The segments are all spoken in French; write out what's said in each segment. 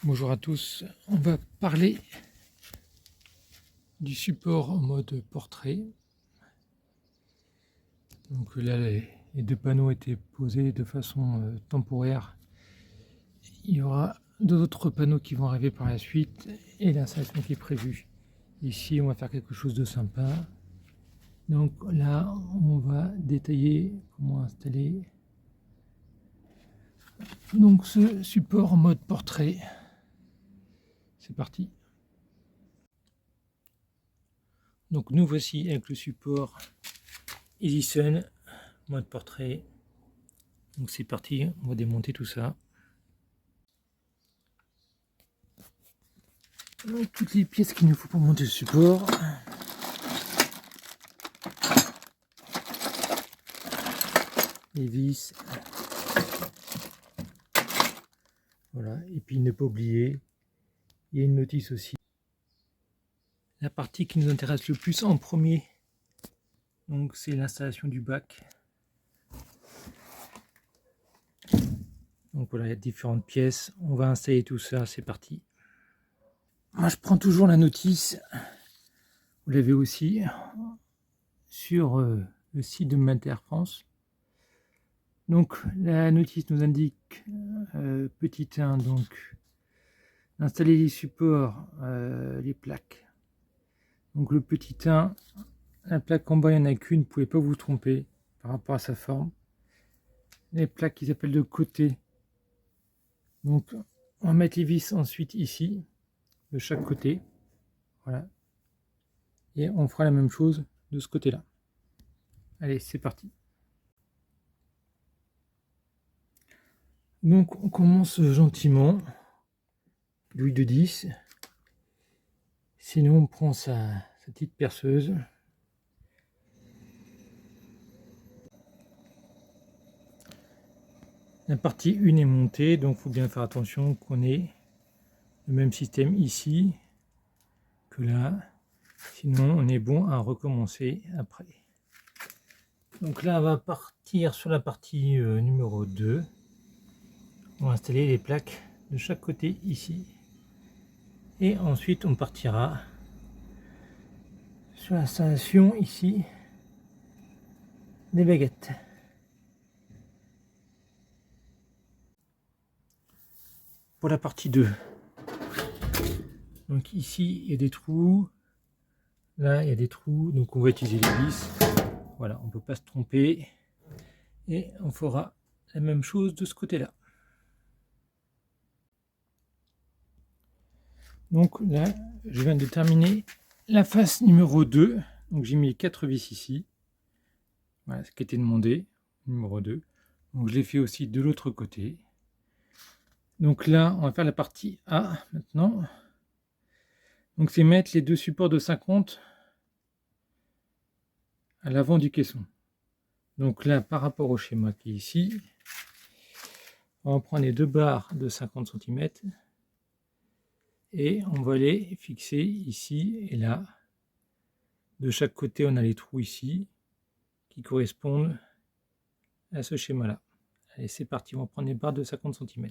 Bonjour à tous, on va parler du support en mode portrait. Donc là, les deux panneaux étaient posés de façon temporaire. Il y aura d'autres panneaux qui vont arriver par la suite et l'installation qui est prévue. Ici, on va faire quelque chose de sympa. Donc là, on va détailler comment installer donc ce support en mode portrait. C'est parti. Donc nous voici avec le support Edison mode portrait. Donc c'est parti, on va démonter tout ça. Donc toutes les pièces qu'il nous faut pour monter le support. Les vis. Voilà, et puis ne pas oublier, il y a une notice aussi. La partie qui nous intéresse le plus en premier, donc c'est l'installation du bac. Donc voilà, il y a différentes pièces. On va installer tout ça, c'est parti. Moi je prends toujours la notice, vous l'avez aussi, sur le site de Mater France. Donc la notice nous indique petit 1, donc installer les supports, les plaques. Donc le petit 1, la plaque en bas il n'y en a qu'une, vous ne pouvez pas vous tromper par rapport à sa forme. Les plaques qui s'appellent de côté, donc on va mettre les vis ensuite ici, de chaque côté, voilà. Et on fera la même chose de ce côté là. Allez, c'est parti. Donc on commence gentiment, l'huile de 10. Sinon on prend sa petite perceuse. La partie 1 est montée, donc il faut bien faire attention qu'on ait le même système ici que là. Sinon on est bon à recommencer après. Donc là on va partir sur la partie numéro 2. On va installer les plaques de chaque côté ici. Et ensuite on partira sur l'installation ici des baguettes. Pour la partie 2. Donc ici il y a des trous. Là il y a des trous, donc on va utiliser les vis. Voilà, on ne peut pas se tromper. Et on fera la même chose de ce côté-là. Donc là, je viens de terminer la face numéro 2. Donc j'ai mis 4 vis ici. Voilà ce qui était demandé, numéro 2. Donc je l'ai fait aussi de l'autre côté. Donc là, on va faire la partie A maintenant. Donc c'est mettre les deux supports de 50 à l'avant du caisson. Donc là, par rapport au schéma qui est ici, on va prendre les deux barres de 50 cm et on va les fixer ici et là. De chaque côté, on a les trous ici qui correspondent à ce schéma-là. Allez, c'est parti, on va prendre les barres de 50 cm.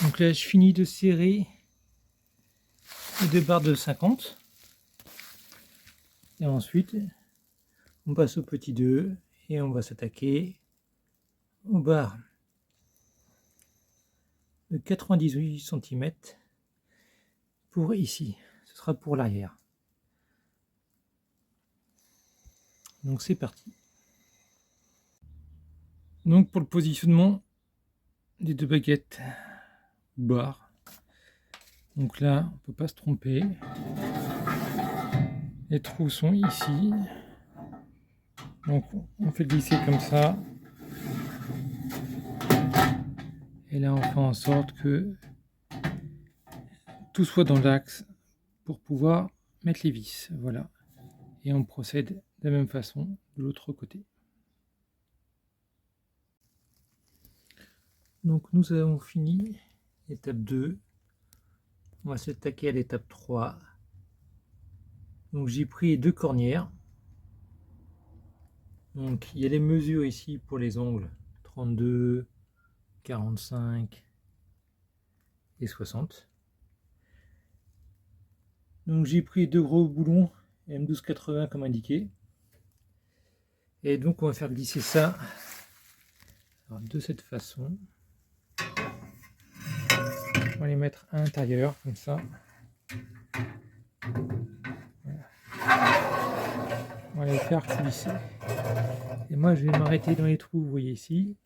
Donc là, je finis de serrer les deux barres de 50. Et ensuite, on passe au petit 2 et on va s'attaquer aux barres de 98 cm pour ici. Ce sera pour l'arrière. Donc c'est parti. Donc pour le positionnement des deux baguettes barres. Donc là, on ne peut pas se tromper. Les trous sont ici. Donc on fait glisser comme ça. Et là, on fait en sorte que tout soit dans l'axe pour pouvoir mettre les vis. Voilà. Et on procède de la même façon de l'autre côté. Donc nous avons fini l'étape 2. On va s'attaquer à l'étape 3. Donc j'ai pris 2 cornières. Donc il y a les mesures ici pour les ongles 32, 45 et 60. Donc j'ai pris 2 gros boulons M1280 comme indiqué. Et donc on va faire glisser ça alors, de cette façon. On va les mettre à l'intérieur comme ça. Voilà. On va les faire glisser. Et moi je vais m'arrêter dans les trous, vous voyez ici.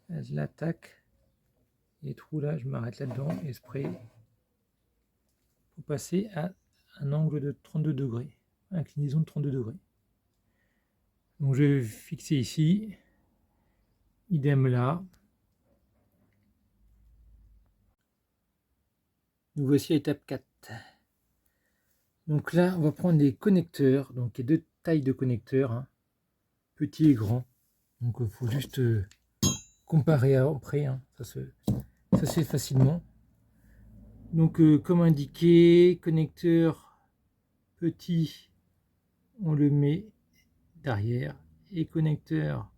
Là, je l'attaque. Les trous là, je m'arrête là-dedans et spray pour passer à un angle de 32 degrés, inclinaison de 32 degrés. Donc je vais fixer ici, idem là. Nous voici à l'étape 4. Donc là, on va prendre les connecteurs, donc il y a 2 tailles de connecteurs, hein, petit et grand. Donc il faut juste comparer après, hein, ça se fait facilement. Donc comme indiqué, connecteur petit, on le met derrière, et connecteur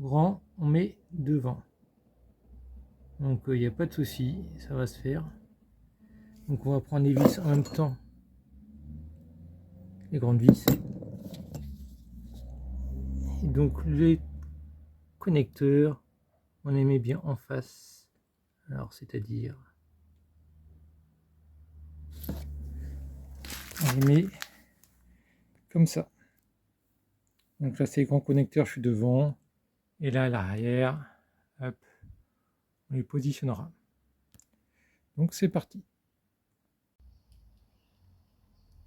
grand, on met devant. Donc il n'y a pas de souci, ça va se faire. Donc on va prendre les vis en même temps, les grandes vis. Et donc les connecteurs, on les met bien en face. Alors c'est-à-dire, on les met comme ça. Donc là c'est les grands connecteurs, je suis devant. Et là à l'arrière, hop, on les positionnera. Donc c'est parti.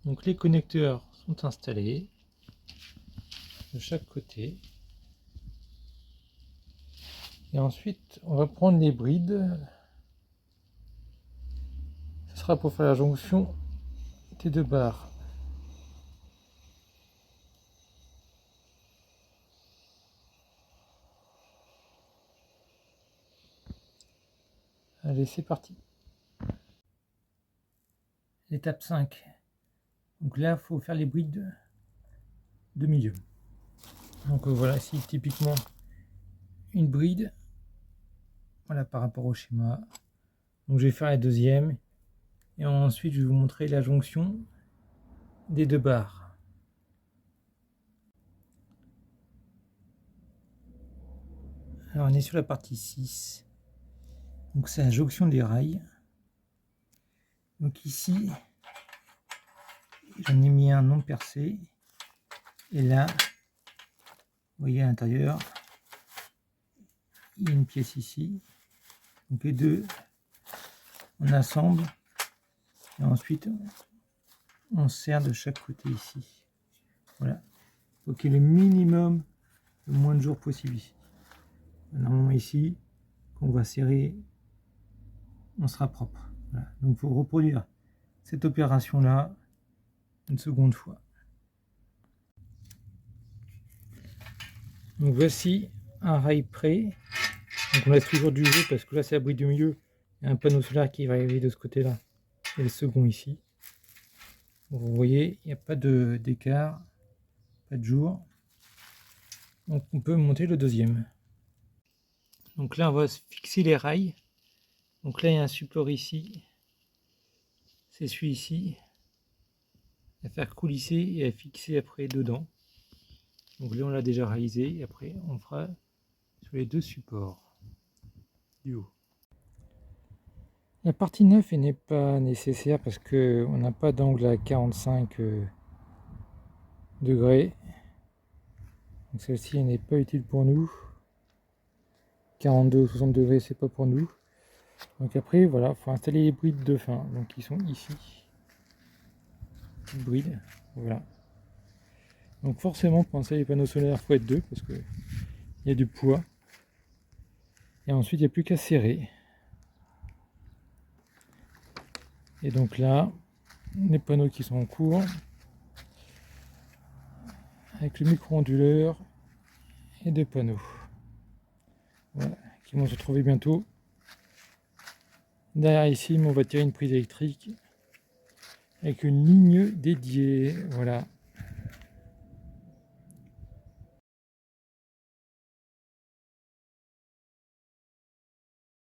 Donc les connecteurs sont installés de chaque côté. Et ensuite, on va prendre les brides. Ce sera pour faire la jonction des 2 barres. Allez, c'est parti. L'étape 5. Donc là, il faut faire les brides de milieu. Donc voilà, ici, typiquement, une bride. Voilà, par rapport au schéma. Donc je vais faire la deuxième. Et ensuite, je vais vous montrer la jonction des 2 barres. Alors, on est sur la partie 6. Donc c'est la jonction des rails. Donc ici, j'en ai mis un non percé. Et là, vous voyez à l'intérieur, il y a une pièce ici. Donc les deux, on assemble. Et ensuite, on serre de chaque côté ici. Voilà. Il faut qu'il y ait le minimum, le moins de jours possible ici. Normalement ici, quand on va serrer, on sera propre. Voilà. Donc il faut reproduire cette opération-là une seconde fois. Donc voici un rail prêt. Donc on laisse toujours du jeu parce que là c'est la bride du milieu. Il y a un panneau solaire qui va arriver de ce côté-là. Et le second ici. Donc vous voyez, il n'y a pas d'écart, pas de jour. Donc on peut monter le deuxième. Donc là on va fixer les rails. Donc là il y a un support ici. C'est celui-ci. À faire coulisser et à fixer après dedans. Donc là on l'a déjà réalisé. Et après on fera sur les 2 supports du haut. La partie 9 n'est pas nécessaire parce qu'on n'a pas d'angle à 45 degrés. Donc celle-ci n'est pas utile pour nous. 42 ou 60 degrés, c'est pas pour nous. Donc après, voilà, il faut installer les brides de fin. Donc ils sont ici. Petites brides, voilà. Donc forcément, pour installer les panneaux solaires, il faut être 2 parce qu'il y a du poids. Et ensuite, il n'y a plus qu'à serrer. Et donc là, les panneaux qui sont en cours, avec le micro-onduleur et 2 panneaux. Voilà, qui vont se trouver bientôt. Derrière ici, on va tirer une prise électrique avec une ligne dédiée. Voilà.